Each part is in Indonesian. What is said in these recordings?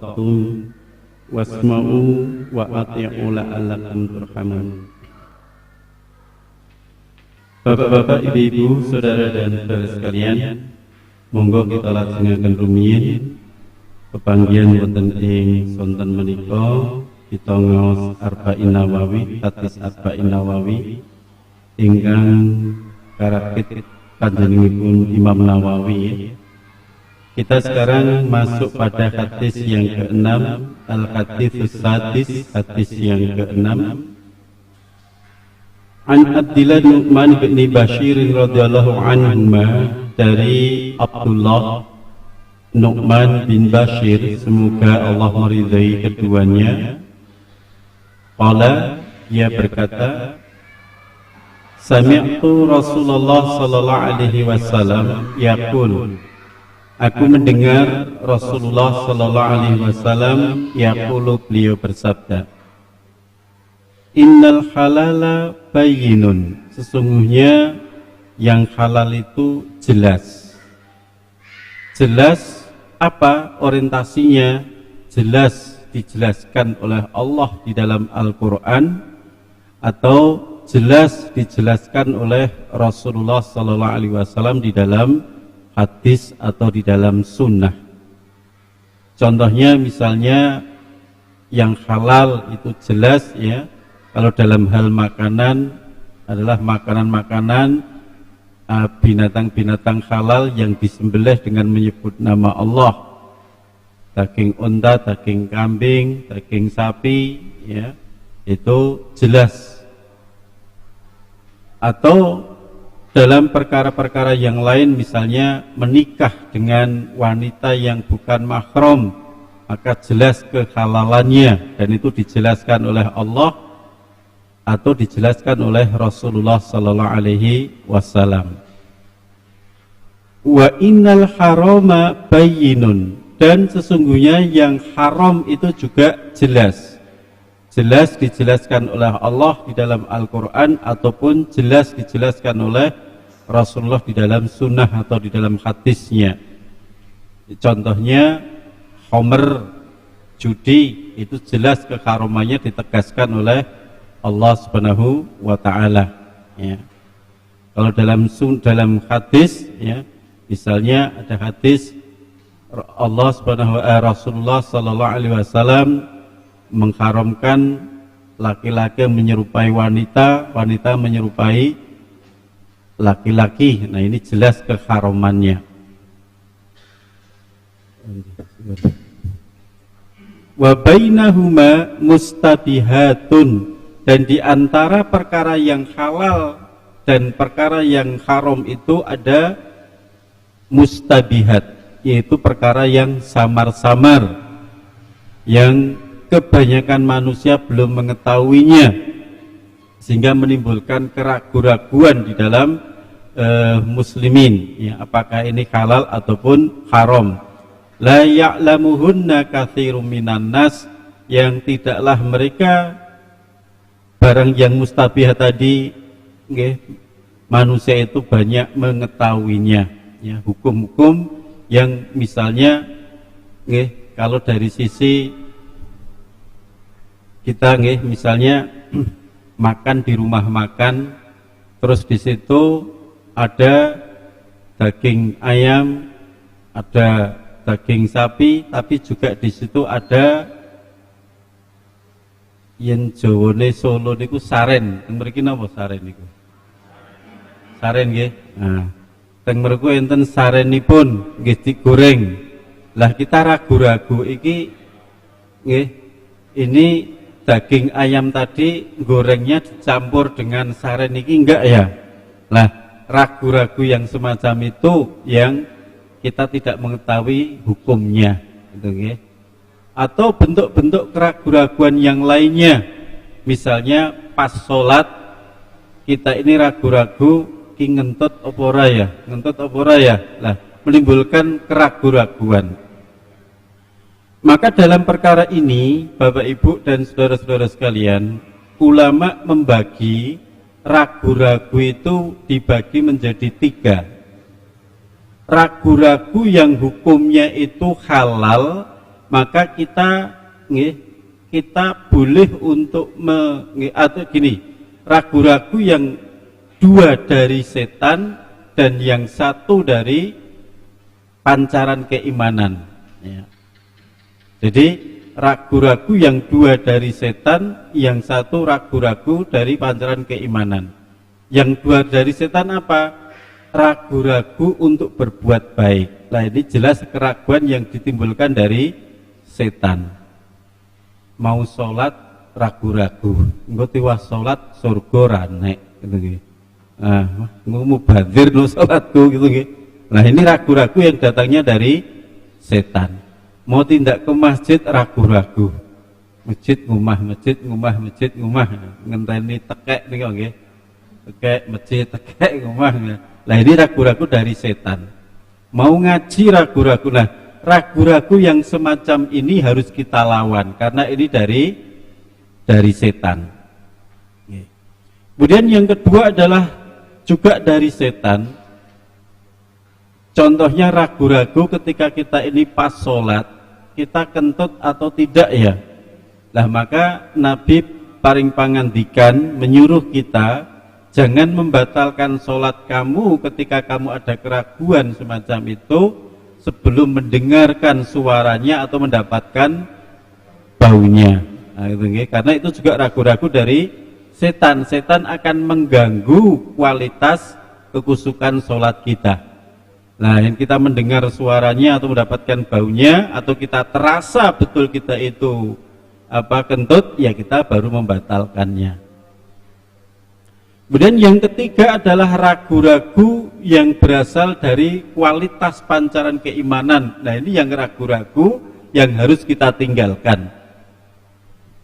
akhta'tum wasma'u wa ati'u la'allakum turhamun. Bapak-bapak, ibu-ibu, saudara dan saudara sekalian, monggo kita lajengaken rumiyin pepanggihan wonten ing sonten menika kita ngaos Arba'in Nawawi, hadis Arba'in Nawawi ingkang karakit panjenenganipun Imam Nawawi. Kita sekarang masuk pada hadis yang ke-6, al-hadits sadis, hadis yang ke-6. An Abdillah Nu'man bin Bashir radhiyallahu anhuma, dari Abdullah Nu'man bin Bashir, semoga Allah meridai keduanya. Qala, ia berkata, sami'tu Rasulullah sallallahu alaihi wasallam yaqul, aku mendengar Rasulullah sallallahu alaihi wasallam yaqulu, beliau bersabda, innal halala bayyinun, sesungguhnya yang halal itu jelas. Jelas apa orientasinya? Jelas dijelaskan oleh Allah di dalam Al-Quran, atau jelas dijelaskan oleh Rasulullah sallallahu alaihi wasallam di dalam hadis atau di dalam sunnah. Contohnya misalnya yang halal itu jelas ya, kalau dalam hal makanan adalah makanan-makanan binatang-binatang halal yang disembelih dengan menyebut nama Allah. Daging unta, daging kambing, daging sapi ya, itu jelas. Atau dalam perkara-perkara yang lain, misalnya menikah dengan wanita yang bukan mahram, maka jelas kehalalannya, dan itu dijelaskan oleh Allah atau dijelaskan oleh Rasulullah sallallahu alaihi wasallam. Wa innal harama bayyinun, dan sesungguhnya yang haram itu juga jelas. Jelas dijelaskan oleh Allah di dalam Al-Quran, ataupun jelas dijelaskan oleh Rasulullah di dalam sunnah atau di dalam hadisnya. Contohnya homer, judi, itu jelas keharamannya ditegaskan oleh Allah Subhanahu wa Ta'ala ya. Kalau dalam hadis ya, misalnya ada hadis Rasulullah sallallahu alaihi wasallam mengharamkan laki-laki menyerupai wanita, wanita menyerupai laki-laki. Nah, ini jelas keharamannya. Wa bainahuma mustabihatun, dan di antara perkara yang halal dan perkara yang haram itu ada mustabihat, yaitu perkara yang samar-samar, yang kebanyakan manusia belum mengetahuinya, sehingga menimbulkan keraguan-raguan di dalam muslimin ya, apakah ini halal ataupun haram. La ya'lamuhunna katsirum minan nas, yang tidaklah mereka barang yang mustabihat tadi manusia itu banyak mengetahuinya ya, hukum-hukum yang misalnya kalau dari sisi kita misalnya makan di rumah makan, terus di situ ada daging ayam, ada daging sapi, tapi juga di situ ada yen Jawane Solo niku saren. Teng mriki napa saren niku? Saren nggih. Nah, teng mriku enten sarenipun nggih digoreng. Lah kita ragu-ragu iki nggih, ini daging ayam tadi gorengnya dicampur dengan saren iki enggak ya? Lah, ragu-ragu yang semacam itu yang kita tidak mengetahui hukumnya, gitu nggih. Atau bentuk-bentuk keraguan-raguan yang lainnya, misalnya pas sholat kita ini ragu-ragu ki ngentut apa ora ya, ngentut apa ora ya, lah menimbulkan keraguan-raguan. Maka dalam perkara ini, Bapak Ibu dan saudara-saudara sekalian, ulama membagi ragu-ragu itu dibagi menjadi 3. Ragu-ragu yang hukumnya itu halal, maka kita nggih, kita boleh untuk atau gini, ragu-ragu yang dua dari setan dan yang satu dari pancaran keimanan ya. Jadi ragu-ragu yang dua dari setan, yang satu ragu-ragu dari pancaran keimanan. Yang dua dari setan apa? Ragu-ragu untuk berbuat baik. Nah ini jelas keraguan yang ditimbulkan dari setan. Mau sholat ragu-ragu, engko tiwas sholat surga ranek gitu nggih. Nah, mubadzir no sholatku gitu nggih. Nah ini ragu-ragu yang datangnya dari setan. Mau tindak ke masjid ragu-ragu. Masjid ngumah, masjid ngumah, masjid ngumah. Ngenteni tekek niku nggih. Tekek masjid, tekek ngumah. Nah ini ragu-ragu dari setan. Mau ngaji ragu-ragu. Nah, ragu-ragu yang semacam ini harus kita lawan karena ini dari setan. Kemudian yang kedua adalah juga dari setan. Contohnya ragu-ragu ketika kita ini pas sholat, kita kentut atau tidak ya. Nah maka Nabi paring pangandikan menyuruh kita, jangan membatalkan sholat kamu ketika kamu ada keraguan semacam itu sebelum mendengarkan suaranya atau mendapatkan baunya. Nah, itu, karena itu juga ragu-ragu dari setan. Setan akan mengganggu kualitas kekusukan sholat kita. Nah, yang kita mendengar suaranya atau mendapatkan baunya atau kita terasa betul kita itu kentut, ya kita baru membatalkannya. Kemudian yang ketiga adalah ragu-ragu yang berasal dari kualitas pancaran keimanan. Nah ini yang ragu-ragu yang harus kita tinggalkan.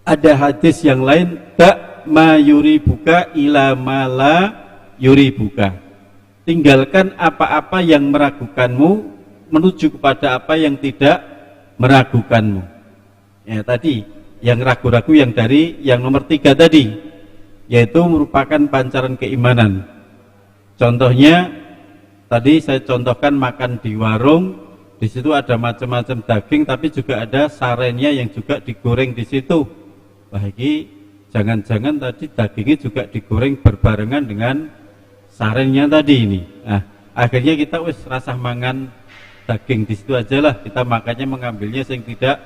Ada hadis yang lain, tak ma yuri buka ila mala yuri buka. Tinggalkan apa-apa yang meragukanmu menuju kepada apa yang tidak meragukanmu. Ya tadi yang ragu-ragu yang dari yang nomor 3 tadi, yaitu merupakan pancaran keimanan. Contohnya tadi saya contohkan makan di warung, di situ ada macam-macam daging, tapi juga ada sarennya yang juga digoreng di situ. Wah ini jangan-jangan tadi dagingnya juga digoreng berbarengan dengan sarennya tadi ini. Nah, akhirnya kita wis rasah mangan daging di situ aja lah. Kita makannya mengambilnya yang tidak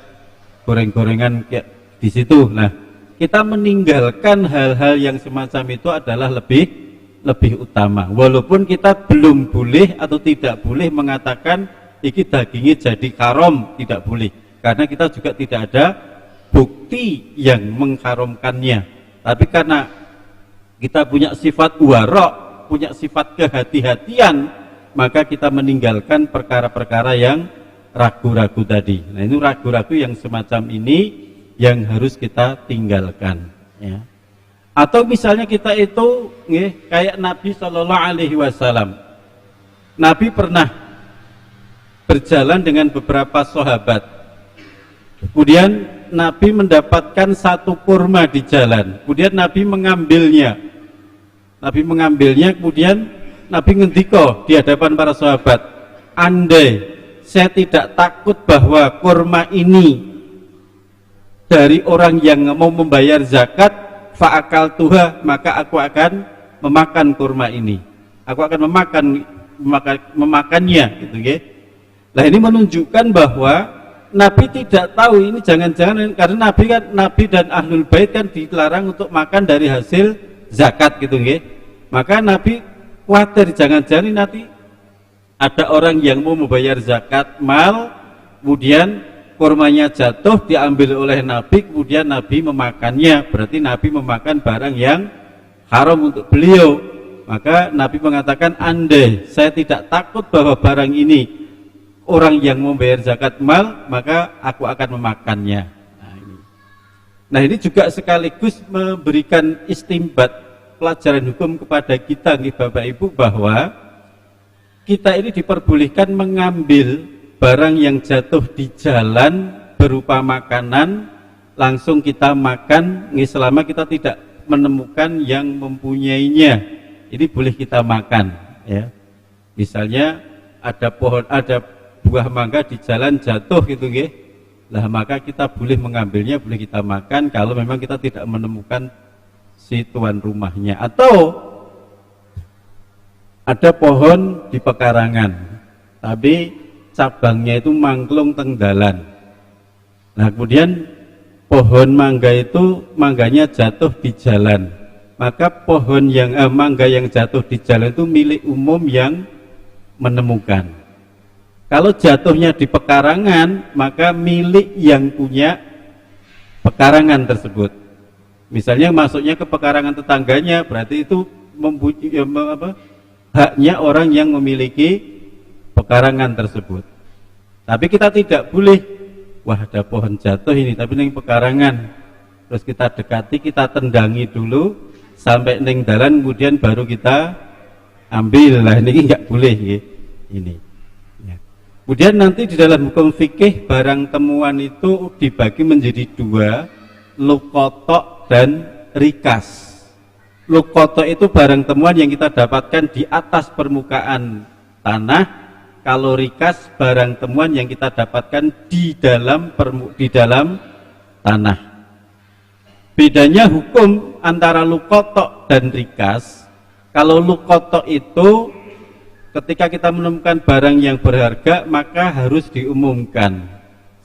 goreng-gorengan kayak di situ. Nah, kita meninggalkan hal-hal yang semacam itu adalah lebih utama. Walaupun kita belum boleh atau tidak boleh mengatakan iki dagingnya jadi haram, tidak boleh. Karena kita juga tidak ada bukti yang mengharamkannya. Tapi karena kita punya sifat warok, punya sifat kehati-hatian, maka kita meninggalkan perkara-perkara yang ragu-ragu tadi. Nah, ini ragu-ragu yang semacam ini yang harus kita tinggalkan ya. Atau misalnya kita itu kayak Nabi Shallallahu Alaihi Wasallam. Nabi pernah berjalan dengan beberapa sahabat, kemudian Nabi mendapatkan satu kurma di jalan, kemudian Nabi mengambilnya, kemudian Nabi ngendiko di hadapan para sahabat, andai saya tidak takut bahwa kurma ini dari orang yang mau membayar zakat, fa'akal tuha, maka aku akan memakan kurma ini. Aku akan memakannya, gitu ya. Nah ini menunjukkan bahwa Nabi tidak tahu ini, jangan-jangan karena Nabi dan Ahlul Bait kan dilarang untuk makan dari hasil zakat, gitu ya. Maka Nabi khawatir jangan-jangan nanti ada orang yang mau membayar zakat mal, kemudian kurmanya jatuh diambil oleh Nabi, kemudian Nabi memakannya, berarti Nabi memakan barang yang haram untuk beliau. Maka Nabi mengatakan, andai saya tidak takut bahwa barang ini orang yang membayar zakat mal, maka aku akan memakannya. Nah ini juga sekaligus memberikan istimbat pelajaran hukum kepada kita nih Bapak Ibu, bahwa kita ini diperbolehkan mengambil barang yang jatuh di jalan berupa makanan, langsung kita makan selama kita tidak menemukan yang mempunyainya. Ini boleh kita makan ya. Misalnya ada buah mangga di jalan jatuh gitu nggih. Lah maka kita boleh mengambilnya, boleh kita makan kalau memang kita tidak menemukan si tuan rumahnya. Atau ada pohon di pekarangan, tapi cabangnya itu mangklung teng dalan. Nah kemudian pohon mangga itu mangganya jatuh di jalan. Maka pohon yang mangga yang jatuh di jalan itu milik umum yang menemukan. Kalau jatuhnya di pekarangan, maka milik yang punya pekarangan tersebut. Misalnya masuknya ke pekarangan tetangganya, berarti itu haknya orang yang memiliki pekarangan tersebut. Tapi kita tidak boleh, wah ada pohon jatuh ini, tapi neng pekarangan, terus kita dekati, kita tendangi dulu sampai neng dalan, kemudian baru kita ambil. Lah ini nggak boleh ya. Ini. Ya. Kemudian nanti di dalam hukum fikih barang temuan itu dibagi menjadi dua, lukotok dan rikas. Lukotok itu barang temuan yang kita dapatkan di atas permukaan tanah. Kalau rikas barang temuan yang kita dapatkan di dalam tanah. Bedanya hukum antara lukotok dan rikas. Kalau lukotok itu ketika kita menemukan barang yang berharga, maka harus diumumkan.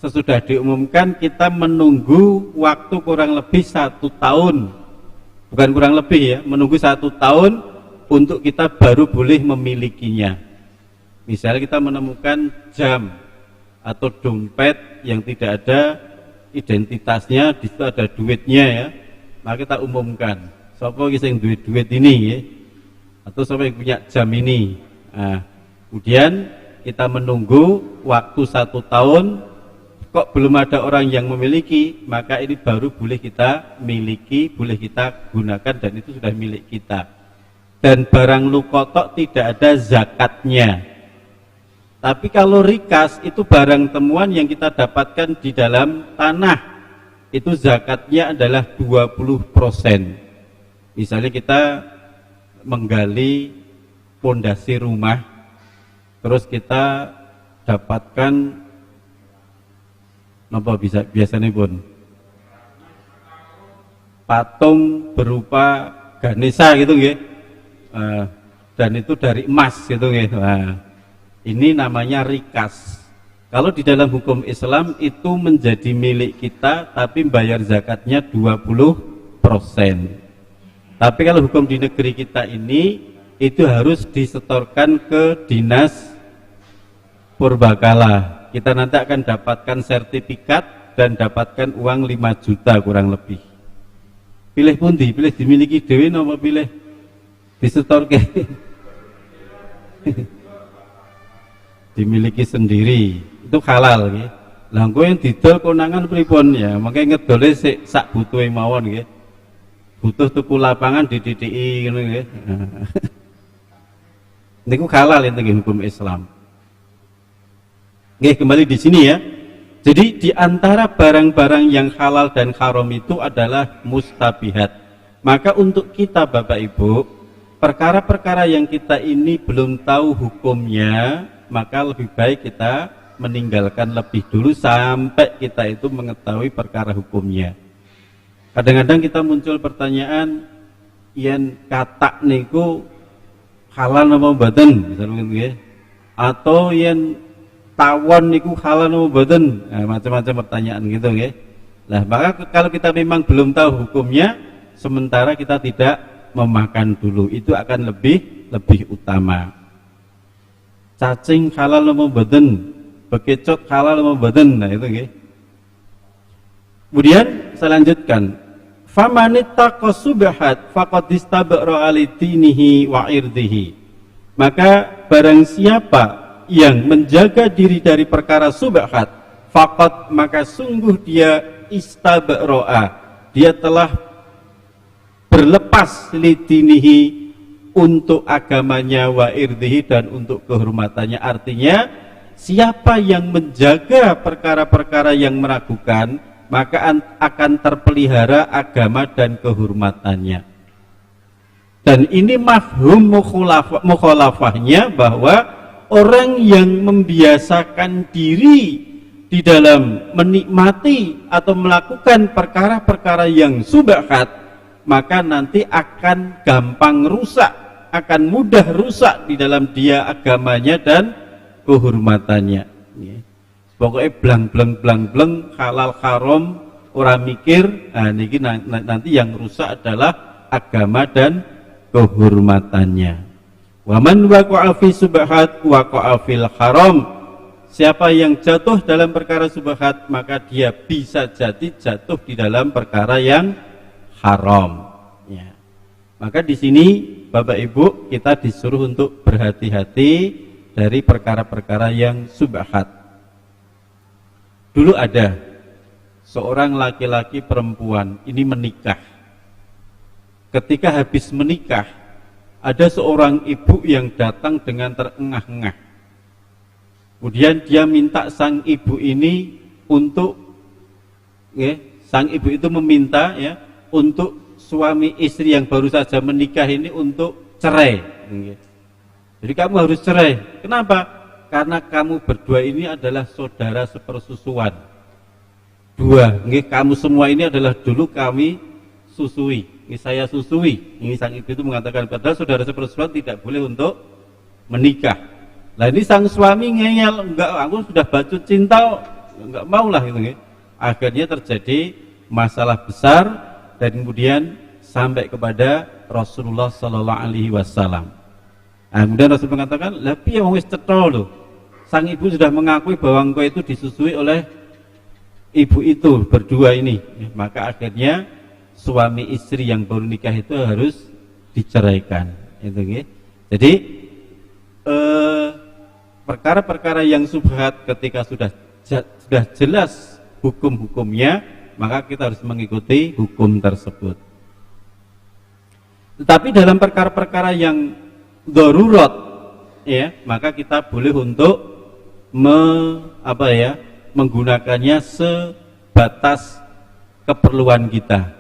Sesudah diumumkan, kita menunggu waktu kurang lebih 1 tahun. Bukan kurang lebih ya, menunggu 1 tahun untuk kita baru boleh memilikinya. Misalnya kita menemukan jam atau dompet yang tidak ada identitasnya, di situ ada duitnya ya, maka kita umumkan. Siapa yang duit ini ya, atau siapa yang punya jam ini. Nah, kemudian kita menunggu waktu 1 tahun. Kok belum ada orang yang memiliki, maka ini baru boleh kita miliki, boleh kita gunakan, dan itu sudah milik kita. Dan barang lukotok tidak ada zakatnya. Tapi kalau rikas itu barang temuan yang kita dapatkan di dalam tanah, itu zakatnya adalah 20%. Misalnya kita menggali pondasi rumah, terus kita dapatkan apa biasanya pun patung berupa Ganesha gitu ya, dan itu dari emas gitu ya. Ini namanya rikas. Kalau di dalam hukum Islam itu menjadi milik kita, tapi bayar zakatnya 20%. Tapi kalau hukum di negeri kita ini itu harus disetorkan ke dinas purbakala. Kita nanti akan dapatkan sertifikat dan dapatkan uang 5 juta kurang lebih. Pilih pundi, pilih dimiliki dewi apa pilih disetorke? Dimiliki sendiri, itu halal ya. Lah engko yang didol konangan pripun ya, makanya ngedole sik sak butuhe mawon nggih. Butuh tuku lapangan dididiki ngono nggih. Niku halal itu hukum Islam. Oke, kembali di sini ya. Jadi di antara barang-barang yang halal dan haram itu adalah mustabihat. Maka untuk kita Bapak Ibu, perkara-perkara yang kita ini belum tahu hukumnya, maka lebih baik kita meninggalkan lebih dulu sampai kita itu mengetahui perkara hukumnya. Kadang-kadang kita muncul pertanyaan, yen katak niku halal apa mboten, misalnya gitu ya. Atau yen tawon niku halal apa mboten, nah, macam-macam pertanyaan gitu ya. Nah, maka kalau kita memang belum tahu hukumnya, sementara kita tidak memakan dulu, itu akan lebih utama. Cacing halal apa mboten, bekecot halal apa mboten, nah itu ya. Kemudian saya lanjutkan, famanittaqa subhat faqad istabra ali dinihi wa irdihi. Maka barang siapa yang menjaga diri dari perkara subhat, faqad, maka sungguh dia istabro'a, dia telah berlepas lidinihi, untuk agamanya, wa irdihi, dan untuk kehormatannya. Artinya siapa yang menjaga perkara-perkara yang meragukan, maka akan terpelihara agama dan kehormatannya. Dan ini mafhum mukhalafahnya, bahwa orang yang membiasakan diri di dalam menikmati atau melakukan perkara-perkara yang subhat, maka nanti akan gampang rusak, akan mudah rusak di dalam dia agamanya dan kehormatannya. Pokoknya blang halal haram orang mikir, nah niki nanti yang rusak adalah agama dan kehormatannya. Waman waqa'a fi subhat waqa'a fil haram. Siapa yang jatuh dalam perkara subhat, maka dia bisa jadi jatuh di dalam perkara yang haram. Ya. Maka di sini Bapak Ibu kita disuruh untuk berhati-hati dari perkara-perkara yang subhat. Dulu ada seorang laki-laki perempuan ini menikah. Ketika habis menikah, ada seorang ibu yang datang dengan terengah-engah. Kemudian dia minta sang ibu ini untuk, sang ibu itu meminta untuk suami istri yang baru saja menikah ini untuk cerai. Jadi kamu harus cerai. Kenapa? Karena kamu berdua ini adalah saudara sepersusuan. Kamu semua ini adalah dulu kami susui. Ini saya susui. Ini sang ibu itu mengatakan, padahal saudara sepersusuan tidak boleh untuk menikah. Nah ini sang suami ngeyel, enggak, aku sudah bacut cinta, enggak maulah gitu. Akhirnya terjadi masalah besar dan kemudian sampai kepada Rasulullah Sallallahu Alaihi Wasallam. Nah, kemudian Rasul mengatakan, lah piye wong wis cetha lho. Sang ibu sudah mengakui bahwa engkau itu disusui oleh ibu itu berdua ini. Maka akhirnya suami istri yang baru nikah itu harus diceraikan. Itu nggih. Jadi perkara-perkara yang subhat ketika sudah jelas hukum-hukumnya, maka kita harus mengikuti hukum tersebut. Tetapi dalam perkara-perkara yang darurat, maka kita boleh untuk menggunakannya sebatas keperluan kita.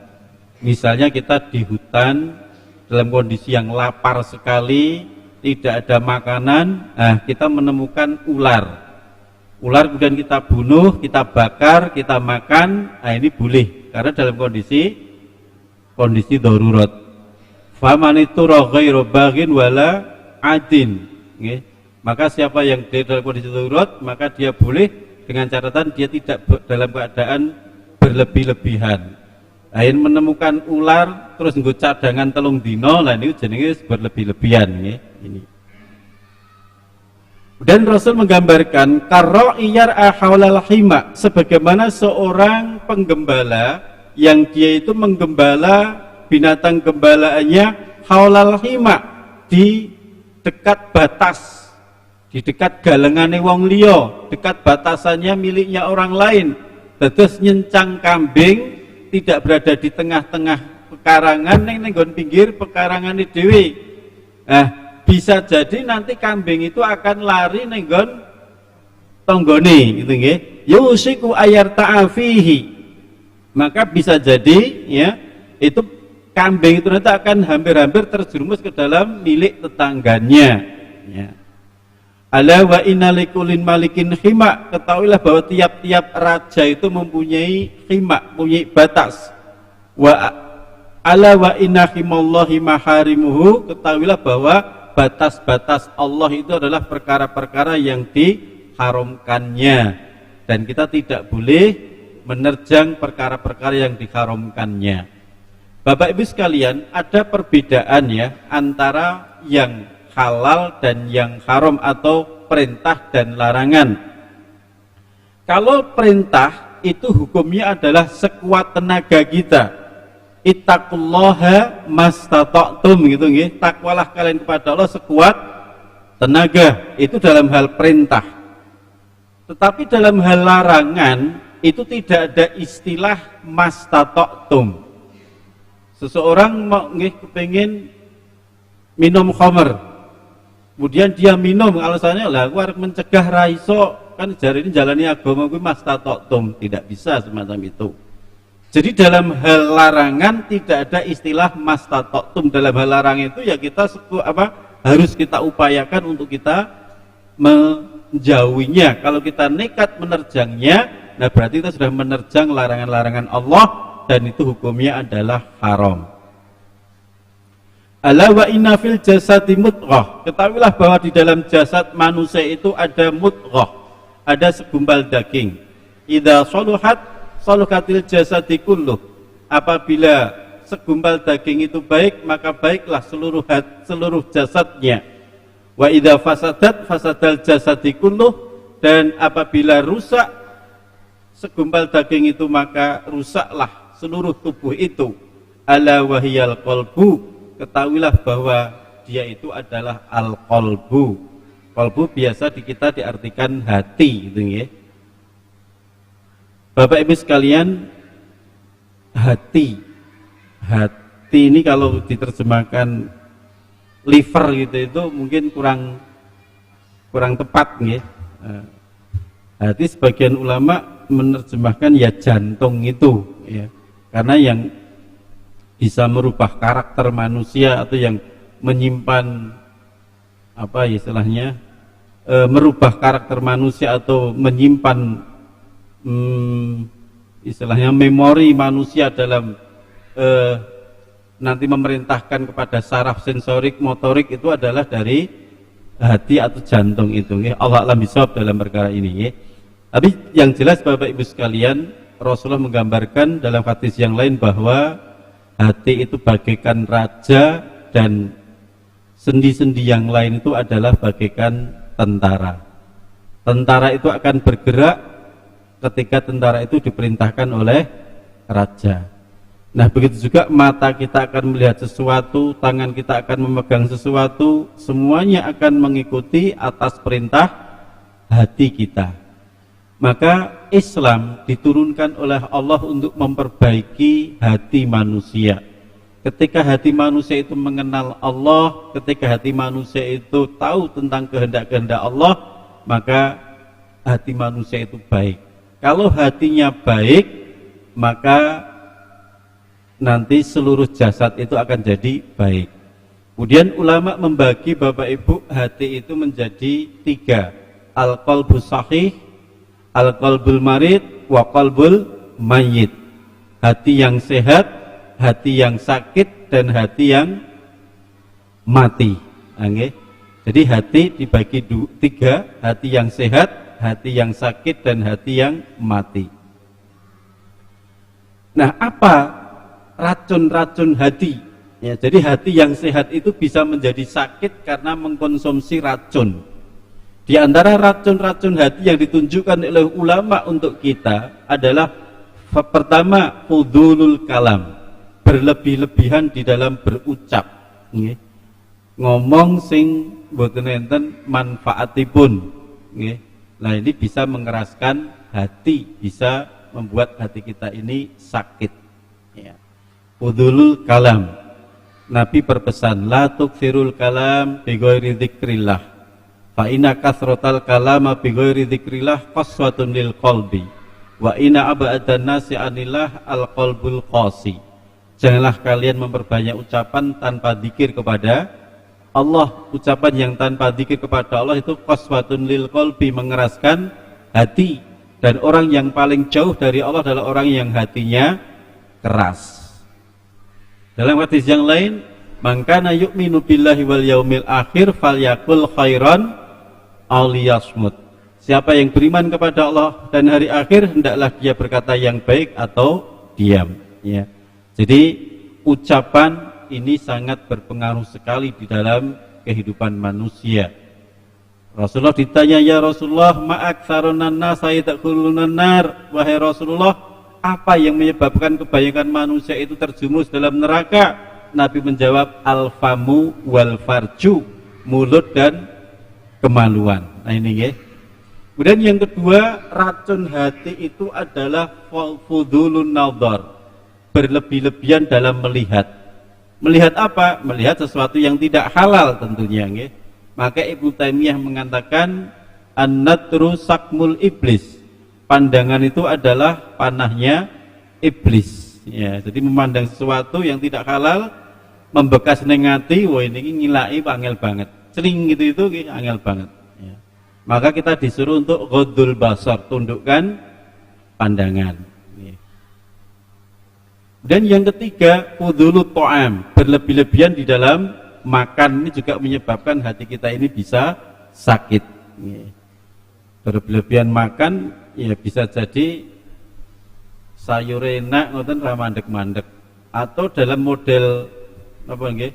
Misalnya kita di hutan dalam kondisi yang lapar sekali, tidak ada makanan, kita menemukan ular. Ular kemudian kita bunuh, kita bakar, kita makan, ini boleh karena dalam kondisi darurat. Famanitu ghairu baghin wala adin. Maka siapa yang dalam kondisi darurat, maka dia boleh dengan catatan dia tidak dalam keadaan berlebih-lebihan. Lain menemukan ular terus nggo cadangan telung dino, lah ini jenenge berlebih-lebihan ini. Dan Rasul menggambarkan karra'iyar ahwalal hima, sebagaimana seorang penggembala yang dia itu menggembala binatang gembalaannya haulal hima, di dekat batas, di dekat galengane wong liya, dekat batasannya miliknya orang lain. Terus nyencang kambing tidak berada di tengah-tengah pekarangan, nenggon pinggir pekarangan dhewe. Bisa jadi nanti kambing itu akan lari nenggon tonggone, gitu nggih. Yusiku ayar ta'afihi. Maka bisa jadi itu kambing itu nanti akan hampir-hampir terjerumus ke dalam milik tetangganya. Ala wa inna likulin malikin khima, ketahuilah bahwa tiap-tiap raja itu mempunyai khima, mempunyai batas. Wa ala wa inna khimallahi maharimuhu, ketahuilah bahwa batas-batas Allah itu adalah perkara-perkara yang diharamkannya, dan kita tidak boleh menerjang perkara-perkara yang diharamkannya. Bapak Ibu sekalian, ada perbedaan antara yang halal dan yang haram atau perintah dan larangan. Kalau perintah itu hukumnya adalah sekuat tenaga kita. Ittaqullaha mastata'tum, gitu nggih. Takwalah kalian kepada Allah sekuat tenaga, itu dalam hal perintah. Tetapi dalam hal larangan itu tidak ada istilah mastata'tum. Seseorang mau kepengin minum khamr, kemudian dia minum, alasannya lah aku harus mencegah raiso, kan jari ini jalani agama gue mastata'tum, tidak bisa semacam itu. Jadi dalam hal larangan tidak ada istilah mastata'tum. Dalam hal larangan itu kita harus kita upayakan untuk kita menjauhinya, kalau kita nekat menerjangnya, nah berarti kita sudah menerjang larangan-larangan Allah, dan itu hukumnya adalah haram. Ala wa inna fil jasadi mudghah. Ketahuilah bahwa di dalam jasad manusia itu ada mudghah, ada segumpal daging. Idza saluhat saluhatil jasadi kulluh. Apabila segumpal daging itu baik, maka baiklah seluruh jasadnya. Wa idza fasadat fasadal jasadi kulluh. Dan apabila rusak segumpal daging itu, maka rusaklah seluruh tubuh itu. Ala wahiyal qalbu. Ketahuilah bahwa dia itu adalah al-qalbu. Qalbu biasa di kita diartikan hati, gitu ya. Bapak Ibu sekalian, hati ini kalau diterjemahkan liver gitu itu mungkin kurang tepat, ya. Hati sebagian ulama menerjemahkan ya jantung itu, ya. Karena yang bisa merubah karakter manusia atau yang menyimpan apa istilahnya, merubah karakter manusia atau menyimpan istilahnya memori manusia dalam nanti memerintahkan kepada saraf sensorik motorik, itu adalah dari hati atau jantung itu, ya. Allah alam bisawab dalam perkara ini, ya. Tapi yang jelas Bapak Ibu sekalian, Rasulullah menggambarkan dalam hadis yang lain bahwa hati itu bagaikan raja dan sendi-sendi yang lain itu adalah bagaikan tentara. Tentara itu akan bergerak ketika tentara itu diperintahkan oleh raja. Nah, begitu juga mata kita akan melihat sesuatu, tangan kita akan memegang sesuatu, semuanya akan mengikuti atas perintah hati kita. Maka Islam diturunkan oleh Allah untuk memperbaiki hati manusia. Ketika hati manusia itu mengenal Allah, ketika hati manusia itu tahu tentang kehendak-kehendak Allah, maka hati manusia itu baik. Kalau hatinya baik, maka nanti seluruh jasad itu akan jadi baik. Kemudian ulama membagi Bapak Ibu hati itu menjadi 3. Al-qalbu sahih, al-qalbul marid, wa qalbul mayyit. Hati yang sehat, hati yang sakit, dan hati yang mati. Okay? Jadi hati dibagi 3, hati yang sehat, hati yang sakit, dan hati yang mati. Nah, apa racun-racun hati? Ya, jadi hati yang sehat itu bisa menjadi sakit karena mengkonsumsi racun. Di antara racun-racun hati yang ditunjukkan oleh ulama untuk kita adalah pertama, fudulul kalam, berlebih-lebihan di dalam berucap, nggih. Ngomong sing mboten enten manfaatipun, nggih. Nah, ini bisa mengeraskan hati, bisa membuat hati kita ini sakit, ya. Fudulul kalam, Nabi berpesan, la tukthirul kalam bi ghairi dzikrillah, fa inna kasratal kalama bi ghairi dzikrillah qaswatun lil qalbi, wa inna abadan nasi anillah al qalbul qasi. Janganlah kalian memperbanyak ucapan tanpa dzikir kepada Allah. Ucapan yang tanpa dzikir kepada Allah itu qaswatun lil qalbi, mengeraskan hati. Dan orang yang paling jauh dari Allah adalah orang yang hatinya keras. Dalam hadis yang lain, man kana yu'minu billahi wal yaumil akhir falyakul khairan aw liyasmut. Siapa yang beriman kepada Allah dan hari akhir, hendaklah dia berkata yang baik atau diam, ya. Jadi ucapan ini sangat berpengaruh sekali di dalam kehidupan manusia. Rasulullah ditanya, ya Rasulullah, ma'aktsarunan nas yadkhulunan nar. Wahai Rasulullah, apa yang menyebabkan kebanyakan manusia itu terjumus dalam neraka? Nabi menjawab, al-famu wal farju, mulut dan kemaluan. Nah ini ya. Kemudian yang kedua, racun hati itu adalah fudulun nadhar, berlebih-lebihan dalam melihat. Melihat apa? Melihat sesuatu yang tidak halal tentunya, ya. Maka Ibnu Taimiyah mengatakan an-nadru sakmul iblis. Pandangan itu adalah panahnya iblis, ya. Jadi memandang sesuatu yang tidak halal, membekas neng ati, wah ini ngilai angel banget. Sering gitu itu angel banget, ya. Maka kita disuruh untuk ghaddul basar, tundukkan pandangan. Dan yang ketiga, fudhulut ta'am, berlebih-lebihan di dalam makan ini juga menyebabkan hati kita ini bisa sakit. Berlebihan makan ya bisa jadi sayur enak ngoten ra mandek-mandek, atau dalam model apa nggih?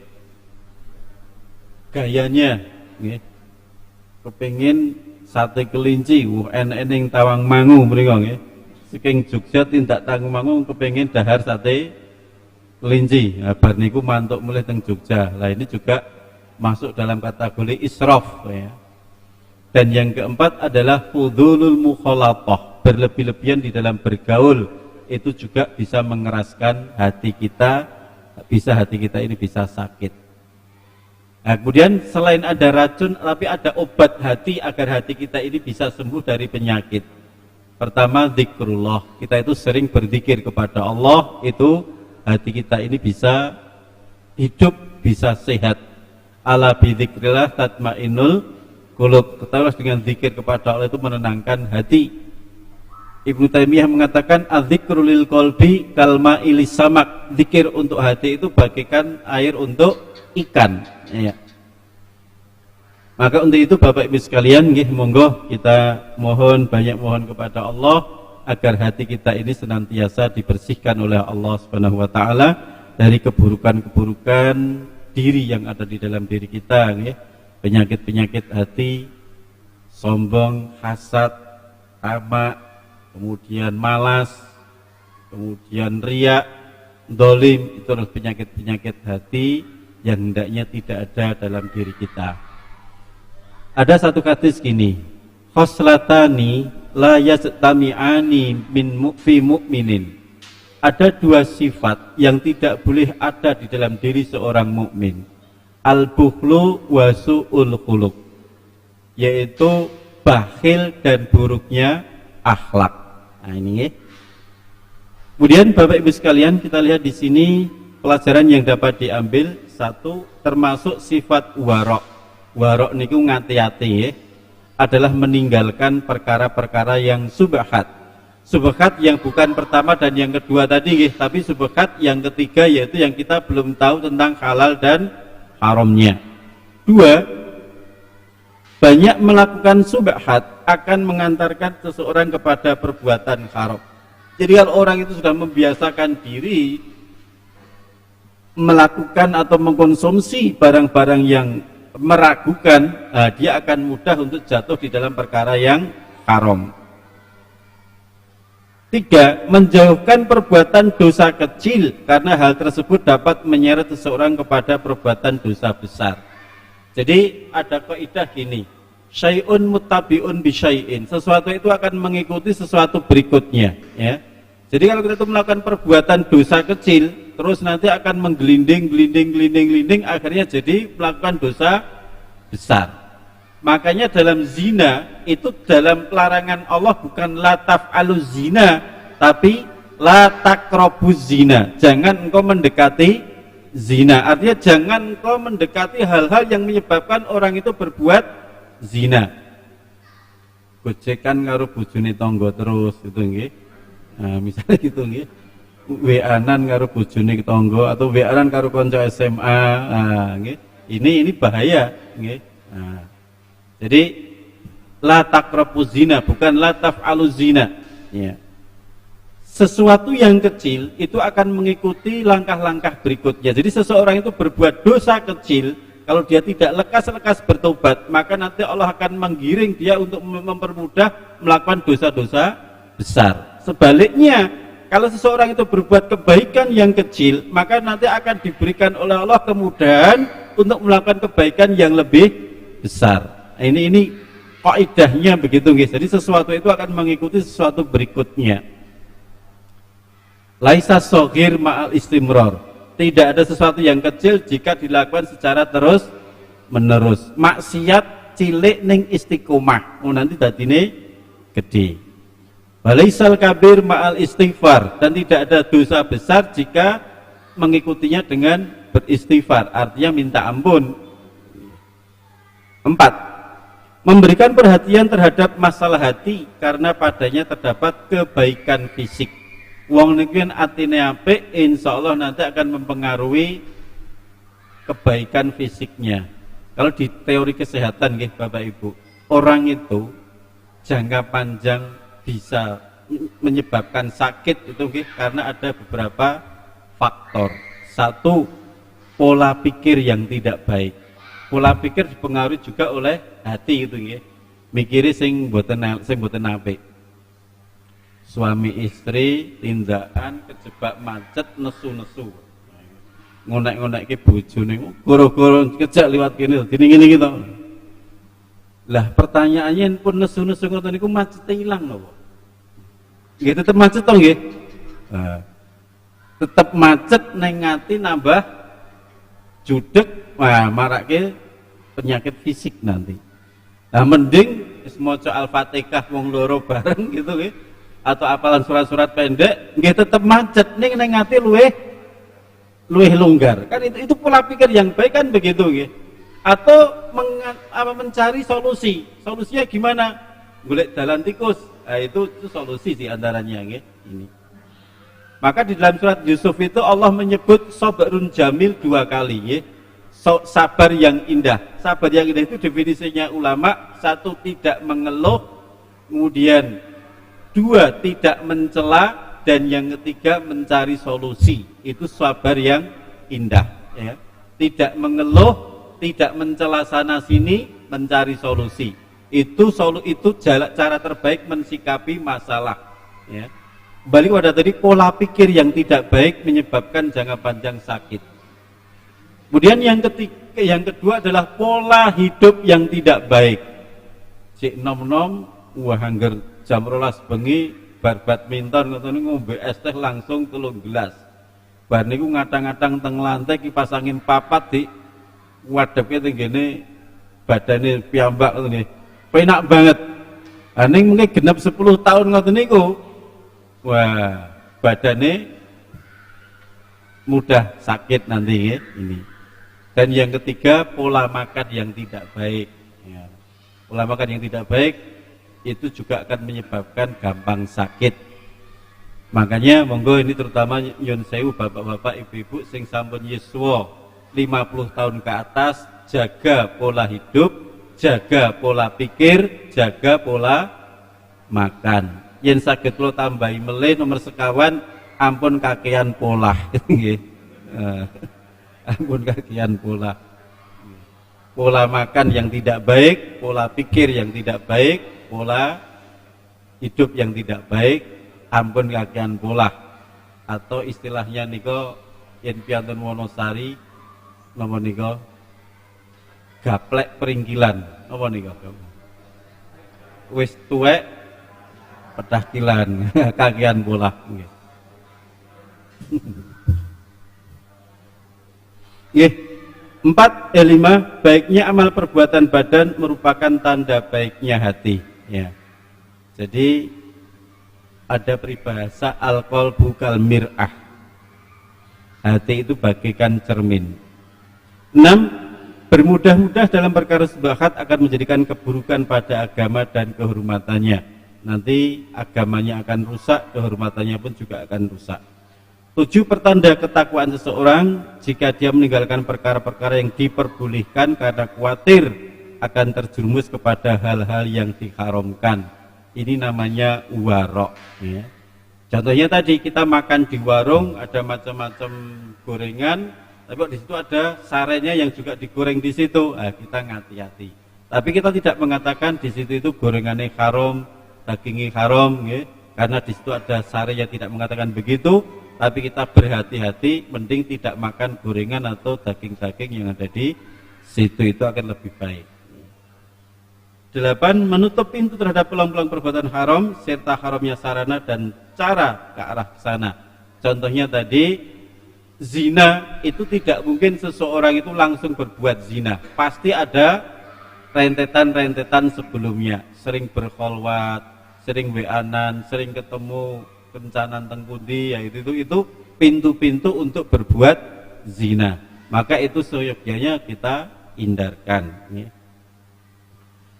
Gayanya nggih. Kepengin sate kelinci, enek-ening Tawang Mangu mriko nggih. Saking Jogja tindak Tawangmangu kepengin dahar sate kelinci. Nah, bar niku mantuk mulih teng Jogja. Lah ini juga masuk dalam kategori israf ya. Dan yang keempat adalah fudulul mukhalatah, berlebih-lebihan di dalam bergaul. Itu juga bisa mengeraskan hati kita, hati kita ini bisa sakit. Nah, kemudian selain ada racun, tapi ada obat hati agar hati kita ini bisa sembuh dari penyakit. Pertama, zikrullah. Kita itu sering berzikir kepada Allah, itu hati kita ini bisa hidup, bisa sehat. Ala bidzikrillah tatmainnul qulub. Ketahuilah dengan zikir kepada Allah itu menenangkan hati. Ibnu Taimiyah mengatakan adzikru lil qalbi kalma ilis samak. Zikir untuk hati itu bagaikan air untuk ikan ya. Maka untuk itu Bapak Ibu sekalian nggih, monggo kita banyak mohon kepada Allah agar hati kita ini senantiasa dibersihkan oleh Allah Subhanahu wa taala dari keburukan-keburukan diri yang ada di dalam diri kita nggih. Penyakit-penyakit hati, sombong, hasad, tamak, kemudian malas, kemudian riya, dolim, itu adalah penyakit-penyakit hati yang hendaknya tidak ada dalam diri kita. Ada satu hadis gini, khoslatani la yajtami'ani fi mu'minin. Ada dua sifat yang tidak boleh ada di dalam diri seorang mukmin. Al-bukhlu wa su'ul khuluq, yaitu bakhil dan buruknya akhlak. Nah ini. Kemudian Bapak Ibu sekalian, kita lihat di sini pelajaran yang dapat diambil. Satu, termasuk sifat warok. Warok niku ngati-ati ya, adalah meninggalkan perkara-perkara yang subhat. Subhat yang bukan pertama dan yang kedua tadi ya, tapi subhat yang ketiga, yaitu yang kita belum tahu tentang halal dan haramnya. Dua, banyak melakukan subhat akan mengantarkan seseorang kepada perbuatan haram. Jadi kalau orang itu sudah membiasakan diri melakukan atau mengkonsumsi barang-barang yang meragukan, dia akan mudah untuk jatuh di dalam perkara yang haram. Tiga, menjauhkan perbuatan dosa kecil karena hal tersebut dapat menyeret seseorang kepada perbuatan dosa besar. Jadi ada kaidah gini, syai'un muttabi'un bi syai'in, sesuatu itu akan mengikuti sesuatu berikutnya ya. Jadi kalau kita itu melakukan perbuatan dosa kecil, terus nanti akan menggelinding, akhirnya jadi melakukan dosa besar. Makanya dalam zina itu, dalam larangan Allah bukan la taf'alu zina, tapi la taqrabuz zina. Jangan engkau mendekati zina. Artinya jangan engkau mendekati hal-hal yang menyebabkan orang itu berbuat zina. Gojekan karo bojone tangga terus gitu nggih. Nah, misalnya gitu nggih. WA-an karo bojone tangga atau WA-an karo kanca SMA. Nah, nggih. Ini bahaya nggih. Nah, jadi la taqrabuz zina bukan la taf'alu zina. Ya. Sesuatu yang kecil itu akan mengikuti langkah-langkah berikutnya. Jadi seseorang itu berbuat dosa kecil, kalau dia tidak lekas-lekas bertobat, maka nanti Allah akan menggiring dia untuk mempermudah melakukan dosa-dosa besar. Sebaliknya, kalau seseorang itu berbuat kebaikan yang kecil, maka nanti akan diberikan oleh Allah kemudahan untuk melakukan kebaikan yang lebih besar. Nah, ini kaidahnya begitu guys. Jadi sesuatu itu akan mengikuti sesuatu berikutnya. Laisa shaghir ma'al istimrar. Tidak ada sesuatu yang kecil jika dilakukan secara terus menerus. Maksiat cilik ning istiqomah, nanti dadine gede. Walaisal kabir ma'al istighfar, dan tidak ada dosa besar jika mengikutinya dengan beristighfar, artinya minta ampun. 4. Memberikan perhatian terhadap masalah hati karena padanya terdapat kebaikan fisik. Wong niku yen atine apik, insyaallah nanti akan mempengaruhi kebaikan fisiknya. Kalau di teori kesehatan nggih Bapak Ibu, orang itu jangka panjang bisa menyebabkan sakit itu nggih karena ada beberapa faktor. Satu, pola pikir yang tidak baik. Pola pikir dipengaruhi juga oleh hati itu nggih. Mikire sing mboten apik. Suami istri tindakan kejebak macet nesu-nesu. Ngonek-ngonekke bojone goro-goro kejak liwat kene dene ngene iki to. Lah pertanyaannya pun nesu-nesu ngoten niku macete ilang napa? Nggih tetep macet to nggih. Tetep macet ning ati nambah judeg, marake penyakit fisik nanti. Nah mending wis maca Al-Fatihah wong loro bareng gitu nggih. Atau apalan surat-surat pendek nggih tetep macet ning ati luwih longgar. Kan itu pola pikir yang baik kan begitu nggih. Atau mencari solusi. Solusinya gimana? Golek dalan tikus. Nah, itu solusi di antaranya nggih ini. Maka di dalam surat Yusuf itu Allah menyebut sabrun jamil 2 kali nggih. Sabar yang indah. Sabar yang indah itu definisinya ulama, 1 tidak mengeluh, kemudian 2 tidak mencela, dan yang ketiga mencari solusi. Itu sabar yang indah ya. Tidak mengeluh, tidak mencela sana sini, mencari solusi. Itu cara terbaik mensikapi masalah ya. Kembali pada tadi, pola pikir yang tidak baik menyebabkan jangka panjang sakit. Kemudian yang kedua adalah pola hidup yang tidak baik. Cik nom-nom wah angger jam 12 bengi bar badminton ngoten ngombe es teh langsung 3 gelas. Bar niku ngadang-ngadang teng lantai kipas angin papat di wadhepke teng ngene badane piyambak ngoten nggih. Penak banget. Ha ning mungkin genep 10 tahun ngoten niku. Wah, badane mudah sakit nanti nggih ini. Dan yang ketiga, pola makan yang tidak baik ya. Pola makan yang tidak baik itu juga akan menyebabkan gampang sakit. Makanya monggo ini terutama nyun sewu bapak-bapak ibu-ibu sing sampun yuswa 50 tahun ke atas, jaga pola hidup, jaga pola pikir, jaga pola makan. Yen saged kula tambahi melih nomor sekawan, ampun kakean pola nggih. Ampun kakean pola. Pola makan yang tidak baik, pola pikir yang tidak baik, pola hidup yang tidak baik, ampun kakean pola. Atau istilahnya niko yen piantun Wonosari napa nika gaplek peringkilan. Napa nika? Wis tuwek pedah kilan kakean pola nggih. Nggih. 5 baiknya amal perbuatan badan merupakan tanda baiknya hati ya. Jadi ada peribahasa al-qalbu kal mir'ah. Hati itu bagaikan cermin. 6 bermudah-mudah dalam perkara sebahat akan menjadikan keburukan pada agama dan kehormatannya. Nanti agamanya akan rusak, kehormatannya pun juga akan rusak. 7 pertanda ketakwaan seseorang jika dia meninggalkan perkara-perkara yang diperbolehkan karena khawatir akan terjerumus kepada hal-hal yang diharamkan. Ini namanya warok ya. Contohnya tadi kita makan di warung ada macam-macam gorengan, tapi di situ ada sarenya yang juga digoreng di situ. Nah, kita ngati-hati. Tapi kita tidak mengatakan di situ itu gorengannya haram, dagingnya haram ya. Karena di situ ada sare yang tidak mengatakan begitu. Tapi kita berhati-hati, mending tidak makan gorengan atau daging-daging yang ada di situ, itu akan lebih baik. 8 menutup pintu terhadap peluang-peluang perbuatan haram serta haramnya sarana dan cara ke arah sana. Contohnya tadi zina itu tidak mungkin seseorang itu langsung berbuat zina, pasti ada rentetan-rentetan sebelumnya, sering berkholwat, sering weanan, sering ketemu kencanan tengkundi, ya itu pintu-pintu untuk berbuat zina. Maka itu seyogyanya kita hindarkan ya.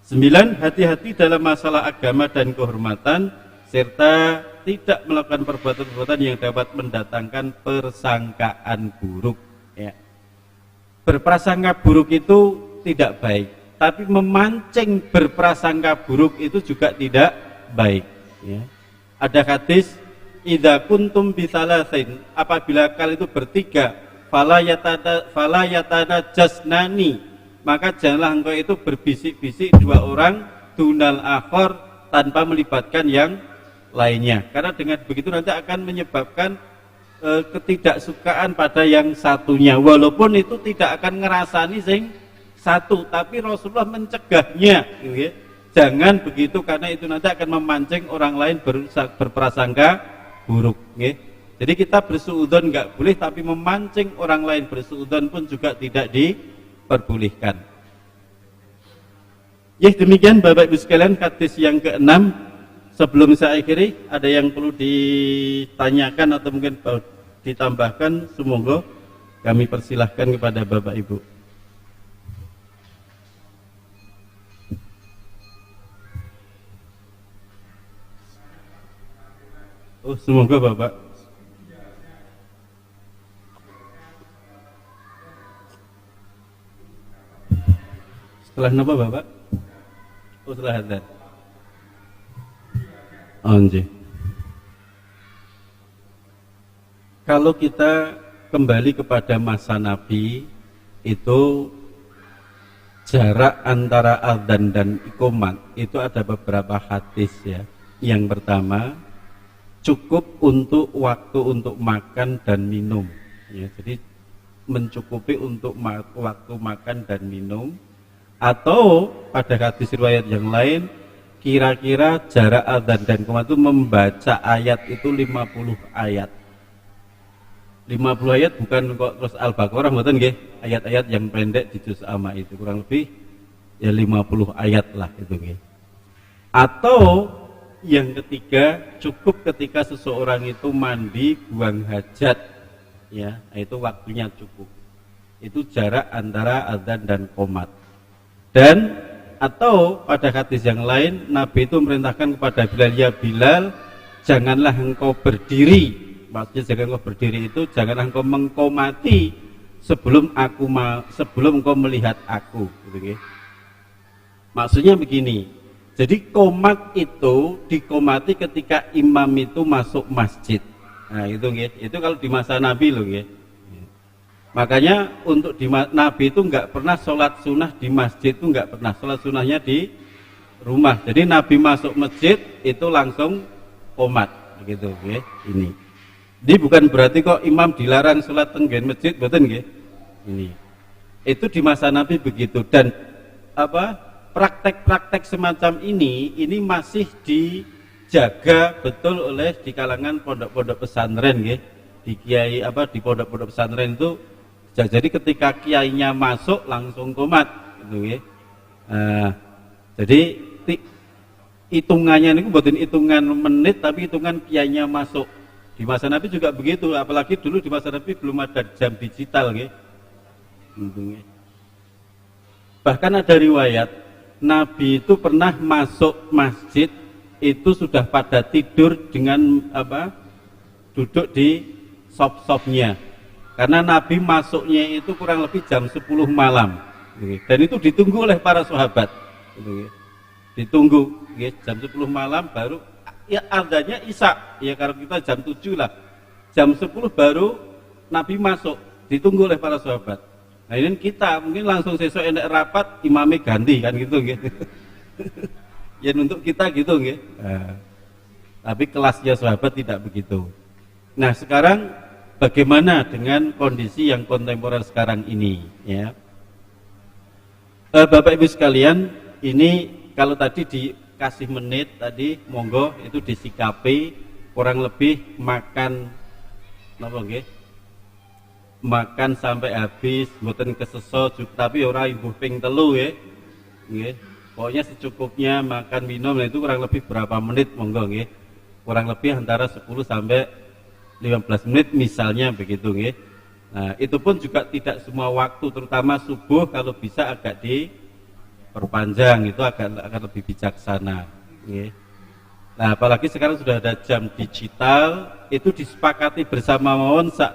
9. Hati-hati dalam masalah agama dan kehormatan, serta tidak melakukan perbuatan-perbuatan yang dapat mendatangkan persangkaan buruk. Ya. Berprasangka buruk itu tidak baik, tapi memancing berprasangka buruk itu juga tidak baik. Ya. Ada hadis, idza kuntum bisalasin, apabila kalian itu bertiga, fala yatana jasnani, maka janganlah engkau itu berbisik-bisik dua orang dunal akhor tanpa melibatkan yang lainnya, karena dengan begitu nanti akan menyebabkan ketidaksukaan pada yang satunya, walaupun itu tidak akan ngerasani sing satu, tapi Rasulullah mencegahnya, gitu ya. Jangan begitu, karena itu nanti akan memancing orang lain berprasangka buruk, gitu. Jadi kita bersuudzon nggak boleh, tapi memancing orang lain bersuudzon pun juga tidak diperbolehkan. Ya, demikian Bapak Ibu sekalian hadis yang ke-6. Sebelum saya akhiri, ada yang perlu ditanyakan atau mungkin ditambahkan? Semoga kami persilahkan kepada Bapak Ibu. Oh, semoga Bapak. Setelah apa Bapak? Oh, setelah hadir. Anjir. Kalau kita kembali kepada masa Nabi, itu jarak antara adzan dan iqamat itu ada beberapa hadis ya. Yang pertama, cukup untuk waktu untuk makan dan minum. Ya, jadi mencukupi untuk waktu makan dan minum. Atau pada hadis riwayat yang lain, kira-kira jarak adzan dan iqamat itu membaca ayat itu 50 ayat. 50 ayat bukan kok terus Al-Baqarah, mboten nggih, ayat-ayat yang pendek di juz amma itu kurang lebih ya 50 ayat lah itu nggih. Atau yang ketiga, cukup ketika seseorang itu mandi buang hajat, ya, itu waktunya cukup. Itu jarak antara adzan dan qomat. Dan atau pada hadis yang lain, Nabi itu memerintahkan kepada Bilal, ya Bilal, janganlah engkau berdiri. Maksudnya jangan engkau berdiri itu janganlah engkau mengqomati sebelum engkau melihat aku, gitu, ya. Maksudnya begini. Jadi qomat itu diqomati ketika imam itu masuk masjid. Nah itu kalau di masa Nabi loh ya. Makanya untuk Nabi itu nggak pernah sholat sunnah di masjid, itu nggak pernah, sholat sunnahnya di rumah. Jadi Nabi masuk masjid itu langsung qomat begitu ya. Ini bukan berarti kok imam dilarang sholat tenggen masjid, betul nggih? Ini itu di masa Nabi begitu. Dan praktek-praktek semacam ini masih dijaga betul oleh di kalangan pondok-pondok pesantren nggih. Di kiai di pondok-pondok pesantren itu jadi ketika kiainya masuk langsung qomat gitu nggih. Jadi hitungannya ini bukan hitungan menit tapi hitungan kiainya masuk. Di masa Nabi juga begitu, apalagi dulu di masa Nabi belum ada jam digital nggih. Gitu nggih. Bahkan ada riwayat Nabi itu pernah masuk masjid itu sudah pada tidur dengan duduk di sop-sopnya, karena Nabi masuknya itu kurang lebih jam 10 malam, dan itu ditunggu oleh para sahabat, ditunggu jam 10 malam baru ya adzannya isya ya, kalau kita jam 7 lah, jam 10 baru Nabi masuk, ditunggu oleh para sahabat. Nah ini kita mungkin langsung sesuk enek rapat imamnya ganti kan gitu gitu. Ya untuk kita gitu gitu. Tapi kelasnya sahabat tidak begitu. Nah sekarang bagaimana dengan kondisi yang kontemporer sekarang ini ya? Bapak Ibu sekalian, ini kalau tadi dikasih menit tadi monggo itu disikapi kurang lebih makan napa nggih? Makan sampai habis, mboten keseso, tapi ora imbuh ping 3 ya. Nggih. Pokoknya secukupnya makan minum, itu kurang lebih berapa menit monggo nggih. Kurang lebih antara 10 sampai 15 menit misalnya begitu nggih. Nah, itu pun juga tidak semua waktu, terutama subuh kalau bisa agak perpanjang, itu akan lebih bijaksana. Nggih. Nah, apalagi sekarang sudah ada jam digital, itu disepakati bersama mawon sak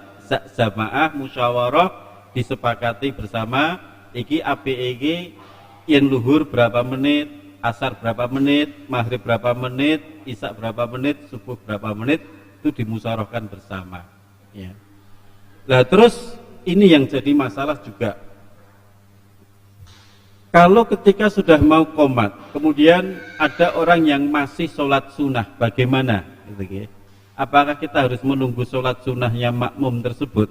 jamaah musyawarah, disepakati bersama iki APEG yen luhur berapa menit, asar berapa menit, maghrib berapa menit, isya berapa menit, subuh berapa menit, itu dimusyawarahkan bersama. Ya. Nah, terus ini yang jadi masalah juga. Kalau ketika sudah mau qomat, kemudian ada orang yang masih sholat sunnah, bagaimana? Gitu, ya. Apakah kita harus menunggu sholat sunnahnya makmum tersebut?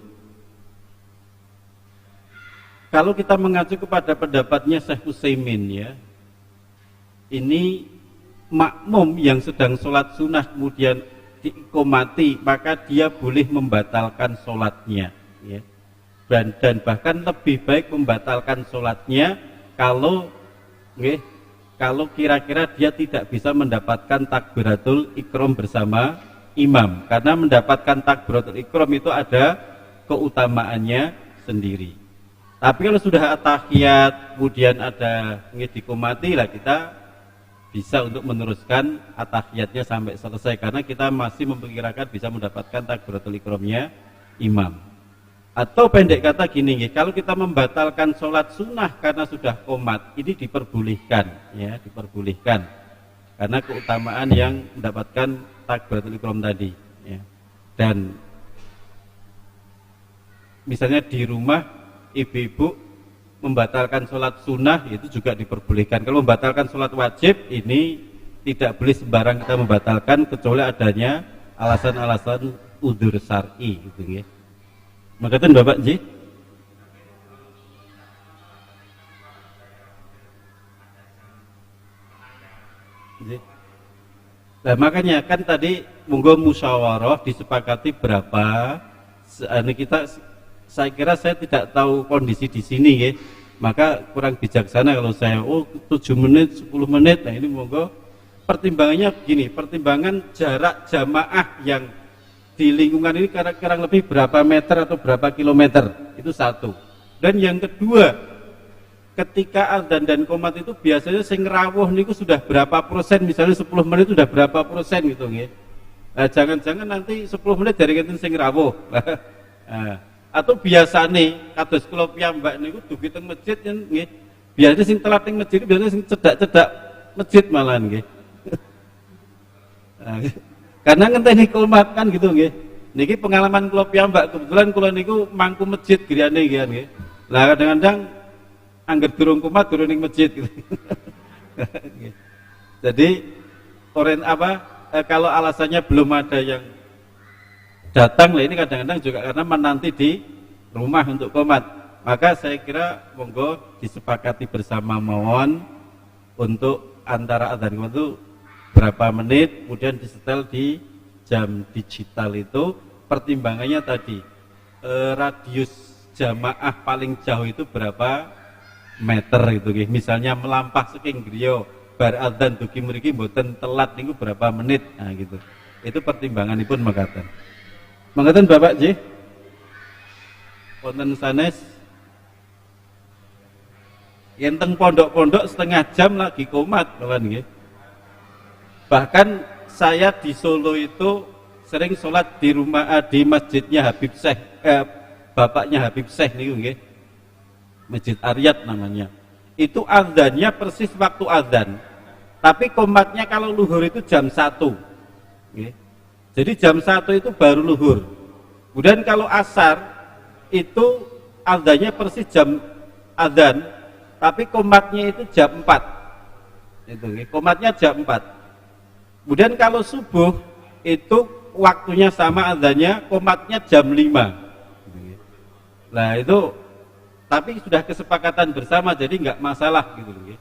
Kalau kita mengacu kepada pendapatnya Syekh Utsaimin, ya, ini makmum yang sedang sholat sunnah kemudian diiqomati, maka dia boleh membatalkan sholatnya, ya. Dan bahkan lebih baik membatalkan sholatnya kalau kira-kira dia tidak bisa mendapatkan takbiratul ikram bersama imam, karena mendapatkan takbiratul ikram itu ada keutamaannya sendiri. Tapi kalau sudah atahiyat kemudian ada diqomati, lah kita bisa untuk meneruskan atahiyatnya sampai selesai, karena kita masih memperkirakan bisa mendapatkan takbiratul ikramnya imam. Atau pendek kata gini, kalau kita membatalkan sholat sunnah karena sudah qomat, ini diperbolehkan, ya, diperbolehkan karena keutamaan yang mendapatkan takbiratul ikram tadi, ya. Dan misalnya di rumah ibu-ibu membatalkan sholat sunnah, itu juga diperbolehkan. Kalau membatalkan sholat wajib, ini tidak boleh sembarang kita membatalkan kecuali adanya alasan-alasan udzur syar'i, gitu, ya. Makatan Bapak Ji. Nah, makanya kan tadi monggo musyawarah disepakati berapa. Ini kita, saya kira saya tidak tahu kondisi di sini, ya. Maka kurang bijaksana kalau saya 7 menit, 10 menit. Nah, ini monggo pertimbangannya begini, pertimbangan jarak jamaah yang di lingkungan ini kurang lebih berapa meter atau berapa kilometer, itu satu. Dan yang kedua, ketika adzan dan qomat itu biasanya sing rawuh niku sudah berapa persen, misalnya 10 menit sudah berapa persen gitu, nggih. Nah, jangan-jangan nanti 10 menit dari ngenten sing rawuh. Nah, atau biasane kados kula piyambak niku dugi teng masjid nggih. Biasanya sing telat teng masjid biasanya sing cedak-cedak masjid malahan, nggih. Nah, karena ngenteni qomat kan gitu, nggih. Niki pengalaman kula piyambak, kebetulan kula niku mangku masjid griyane nggih. Lah kadang-kadang angger durung qomat durung ning masjid gitu. Jadi kalau alasannya belum ada yang datang, lah ini kadang-kadang juga karena menanti di rumah untuk qomat. Maka saya kira monggo disepakati bersama mawon untuk antara adzan itu berapa menit, kemudian disetel di jam digital itu. Pertimbangannya tadi radius jamaah paling jauh itu berapa meter gitu, misalnya melampah saking griya bar adzan dugi mriki mboten telat niku berapa menit, nah gitu. Itu pertimbanganipun mekaten. Mekaten Bapak nggih. Wonten sanes yen teng pondok-pondok setengah jam lagi qomat, kawan nggih. Bahkan saya di Solo itu sering sholat di rumah, di masjidnya Habib Syekh, bapaknya Habib Syekh niku nggih. Masjid Aryat namanya. Itu adzannya persis waktu adzan. Tapi qomatnya kalau luhur itu jam 1. Nggih. Jadi jam 1 itu baru luhur. Kemudian kalau asar itu adzannya persis jam adzan, tapi qomatnya itu jam 4. Itu nggih. Qomatnya jam 4. Kemudian kalau subuh itu waktunya sama adzannya, qomatnya jam 5. Nah itu, tapi sudah kesepakatan bersama, jadi nggak masalah gitu loh.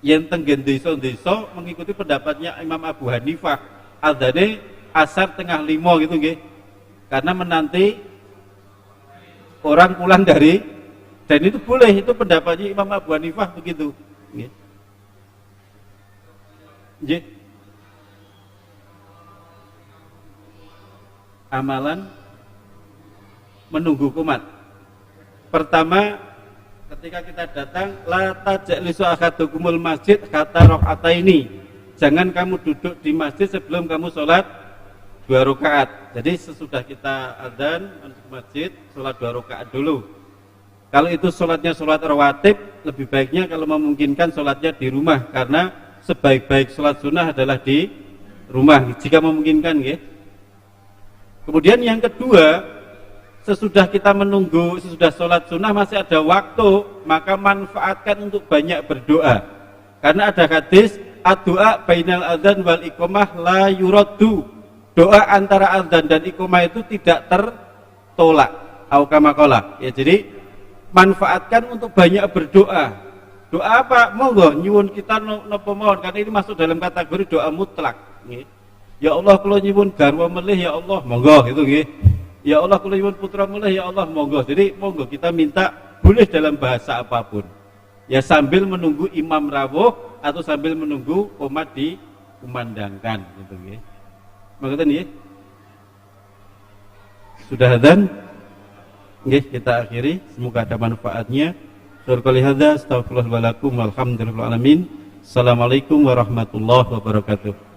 Yang tenggen desa mengikuti pendapatnya Imam Abu Hanifah, adzane asar tengah 5 gitu nggih. Karena menanti orang pulang dari, dan itu boleh, itu pendapatnya Imam Abu Hanifah begitu. Nggih. Amalan menunggu qomat. Pertama, ketika kita datang, la tajlisu ahadukumul masjid hatta raka'ataini. Jangan kamu duduk di masjid sebelum kamu sholat 2 rakaat. Jadi sesudah kita adzan masuk masjid, sholat 2 rakaat dulu. Kalau itu sholatnya sholat rawatib, lebih baiknya kalau memungkinkan sholatnya di rumah, karena sebaik-baik sholat sunnah adalah di rumah jika memungkinkan, ya. Kemudian yang kedua, sesudah kita menunggu, sesudah sholat sunnah masih ada waktu, maka manfaatkan untuk banyak berdoa. Karena ada hadis, ad-du'a bainal adzan wal iqamah la yuraddu. Doa antara adzan dan iqamah itu tidak tertolak. Au kama qala. Ya, jadi manfaatkan untuk banyak berdoa. Doa apa? Monggo nyuwun kita napa mawon, karena ini masuk dalam kategori doa mutlak, nggih. Ya Allah kula nyuwun garwa melih ya Allah, monggo gitu nggih. Ya Allah kula nyuwun putra melih ya Allah, monggo. Jadi monggo kita minta boleh dalam bahasa apapun. Ya sambil menunggu imam rawuh atau sambil menunggu qomat dikumandangkan gitu nggih. Mangketen nggih. Sudah adzan? Nggih, kita akhiri, semoga ada manfaatnya. Syukur hadza, astaghfirullah wa lakum walhamdulillahil alamin. Assalamualaikum warahmatullahi wabarakatuh.